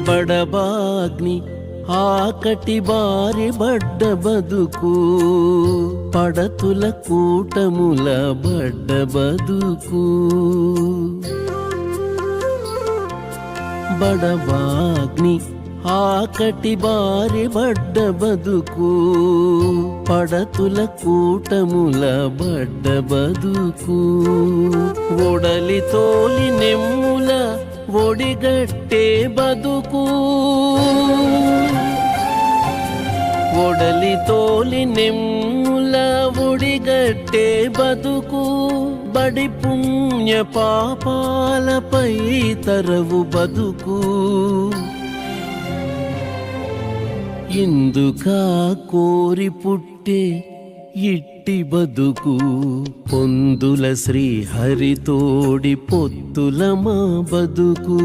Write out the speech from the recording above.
బడబాగ్ని ఆకటి బారి బడ్డ బదుకు, పడతుల కూటముల బడ్డ బదుకు. బడబాగ్ని ఆకటి బారి బడ్డ బదుకు, పడతుల కూటముల బడ్డ బదుకు. ఒడలి తోలి నెమ్ముల ఒడిగట్టే బదుకు, ఒడలి తోలి నెమ్ముల ఒడిగట్టే బదుకు. బడి పుణ్య పాపాలపై తరవు బదుకు. ఇందుకా కోరి పుట్టే ఇట్టి బదుకు, పొందుల శ్రీ హరితోడి పొత్తుల మా బదుకు.